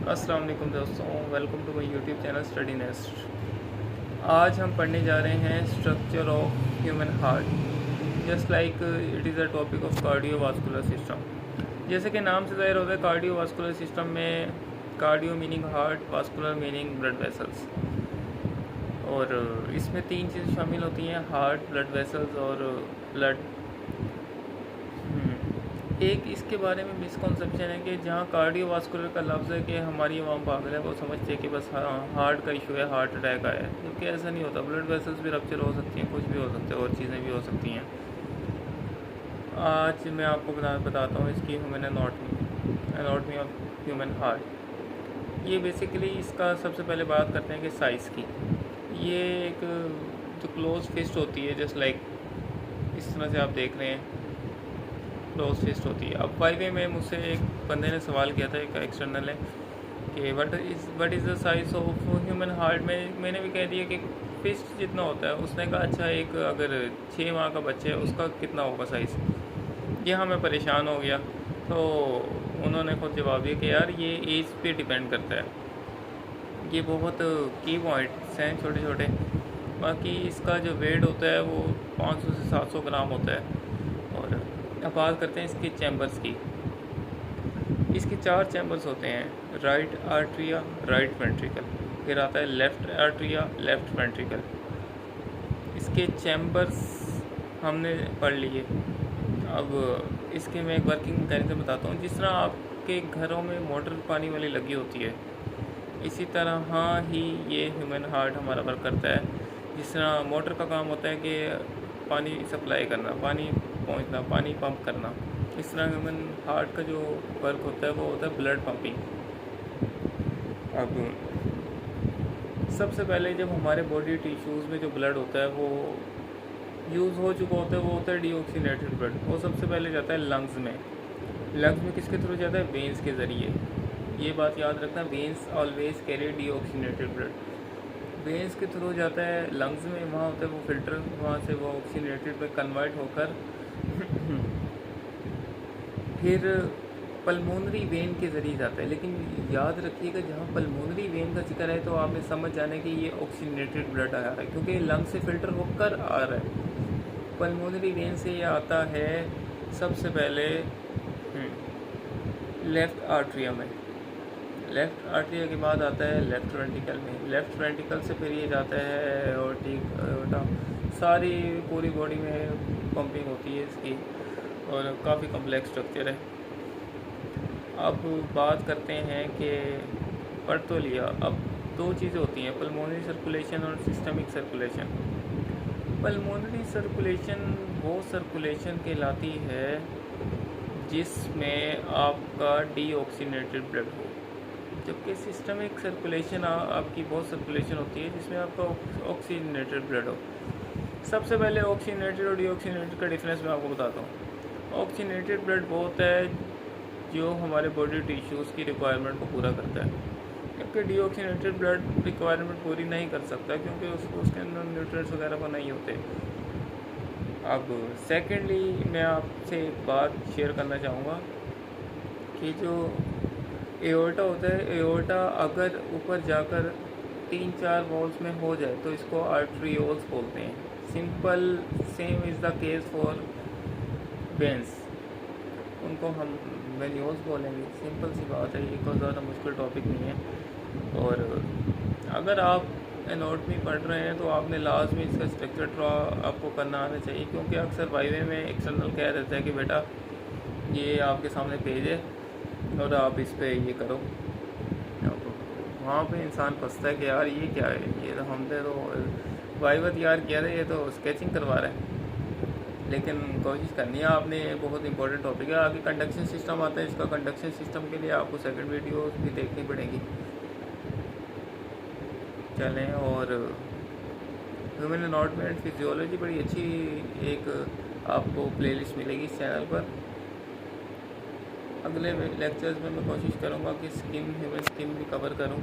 अस्सलाम वालेकुम दोस्तों, welcome to my YouTube channel Study Nest. आज हम पढ़ने जा रहे हैं structure of human heart. Just like it is a topic of cardiovascular system. जैसे कि नाम से ज़ाहिर होता है, कार्डियोवास्कुलर सिस्टम में cardio meaning heart, vascular meaning blood vessels, और इसमें तीन चीज़ें शामिल होती हैं: हार्ट, ब्लड वेसल्स और ब्लड। एक इसके बारे में मिसकॉन्सेप्शन है कि जहाँ कार्डियोवास्कुलर का लफ्ज़ है कि हमारी आवाम पागल है, वो समझते हैं कि बस हार्ट का इशू है, हार्ट अटैक आया है, जबकि ऐसा नहीं होता। ब्लड वेसल्स भी रप्चर हो सकती हैं, कुछ भी हो सकता है, और चीज़ें भी हो सकती हैं। आज मैं आपको बताता हूँ इसकी human anatomy of human heart. ये बेसिकली इसका सबसे पहले बात करते हैं कि साइज़ की। ये एक जो क्लोज फिस्ट होती है, जस्ट लाइक इस तरह से आप देख रहे हैं, क्लोज फिस्ट होती है। अब वाई में मुझसे एक बंदे ने सवाल किया था, एक एक्सटर्नल है, कि what is the size of human heart. मैंने भी कह दिया कि फिस्ट जितना होता है। उसने कहा अच्छा, एक अगर 6 माह का बच्चा है उसका कितना होगा साइज़। यहाँ मैं परेशान हो गया, तो उन्होंने खुद जवाब दिया कि यार ये एज पे डिपेंड करता है। ये बहुत की पॉइंट्स हैं छोटे छोटे। बाकी इसका जो वेट होता है वो 500 से 700 ग्राम होता है। और अब बात करते हैं इसके चैम्बर्स की। इसके 4 चैम्बर्स होते हैं: राइट आर्ट्रिया, राइट वेंट्रिकल, फिर आता है लेफ़्ट आर्ट्रिया, लेफ़्ट वेंट्रिकल। इसके चैम्बर्स हमने पढ़ लिए। अब इसके मैं एक वर्किंग मैकेनिज्म बताता हूँ। जिस तरह आपके घरों में मोटर पानी वाली लगी होती है, इसी तरह हाँ ही ये ह्यूमन हार्ट हमारा वर्क करता है। जिस तरह मोटर का काम होता है कि पानी सप्लाई करना, पानी पहुंचना, पानी पंप करना, इस तरह ह्यूमन हार्ट का जो वर्क होता है वो होता है ब्लड पंपिंग। अब सबसे पहले जब हमारे बॉडी टिश्यूज़ में जो ब्लड होता है वो यूज़ हो चुका होता है, वो होता है डीऑक्सीनेटेड ब्लड। वो सबसे पहले जाता है लंग्स में। लंग्स में किसके थ्रू जाता है? वेंस के ज़रिए। ये बात याद रखना, veins always carry deoxygenated blood. Veins के थ्रू जाता है लंग्स में, वहाँ होता है वो फिल्टर, वहाँ से वो ऑक्सीनेटेड में कन्वर्ट होकर फिर पल्मोनरी वेन के ज़रिए जाता है। लेकिन याद रखिएगा, जहाँ पल्मोनरी वेन का जिक्र है तो आपने समझ जाना कि ये ऑक्सीनेटेड ब्लड आ रहा है, क्योंकि लंग से फ़िल्टर होकर आ रहा है। पल्मोनरी वेन से ये आता है सबसे पहले लेफ़्ट आर्ट्रिया में। लेफ़्ट आर्ट्रिया के बाद आता है लेफ़्ट वेंट्रिकल में। लेफ़्ट वेंट्रिकल से फिर ये जाता है एओर्टिक, सारी पूरी बॉडी में पंपिंग होती है इसकी, और काफ़ी कम्प्लेक्स स्ट्रक्चर है। अब बात करते हैं कि पढ़ तो लिया। अब 2 चीज़ें होती हैं, पल्मोनरी सर्कुलेशन और सिस्टमिक सर्कुलेशन। पल्मोनरी सर्कुलेशन वो सर्कुलेशन कहलाती है जिसमें आपका डीऑक्सीनेटेड ब्लड हो, जबकि सिस्टमिक सर्कुलेशन आपकी बहुत सर्कुलेशन होती है जिसमें आपका ऑक्सीनेटेड ब्लड हो। सबसे पहले ऑक्सीनेटेड और डीऑक्सीनेटेड का डिफरेंस मैं आपको बताता हूँ। ऑक्सीनेटेड ब्लड वो होता है जो हमारे बॉडी टिश्यूज़ की रिक्वायरमेंट को पूरा करता है, जबकि डीऑक्सीनेटेड ब्लड रिक्वायरमेंट पूरी नहीं कर सकता, क्योंकि उसके अंदर न्यूट्रिएंट्स वगैरह को नहीं होते। अब सेकेंडली मैं आपसे एक बात शेयर करना चाहूँगा कि जो एओर्टा होता है, एओर्टा अगर ऊपर जाकर 3-4 वॉल्स में हो जाए तो इसको आर्ट्रियोल्स बोलते हैं। Simple same is the case for veins, उनको हम वेन्यूल्स बोलेंगे। सिंपल सी बात है, ये कोई ज़्यादा मुश्किल टॉपिक नहीं है। और अगर आप एनाटॉमी पढ़ रहे हैं तो आपने लास्ट में इसका स्ट्रक्चर ड्रॉ आपको करना आना चाहिए, क्योंकि अक्सर वाइवे में एक्सटर्नल कह देता है कि बेटा ये आपके सामने पेज है और आप इस पर ये करो। वहाँ पे इंसान फंसता है कि यार ये क्या है, ये तो हमने तो वाइवा तैयार किया था, ये तो स्केचिंग करवा रहे हैं। लेकिन कोशिश करनी है आपने, बहुत इंपॉर्टेंट टॉपिक है। आगे कंडक्शन सिस्टम आता है, इसका कंडक्शन सिस्टम के लिए आपको सेकंड वीडियो भी देखनी पड़ेगी। चलें, और ह्यूमन एनाटॉमी एंड फिजियोलॉजी बड़ी अच्छी एक आपको प्लेलिस्ट मिलेगी इस चैनल पर। अगले लेक्चर्स में मैं कोशिश करूँगा कि ह्यूमन स्किन भी कवर करूँ।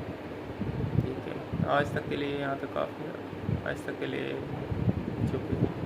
ठीक है, आज तक के लिए यहाँ तक काफ़ी है। आज तक के लिए शुक्रिया।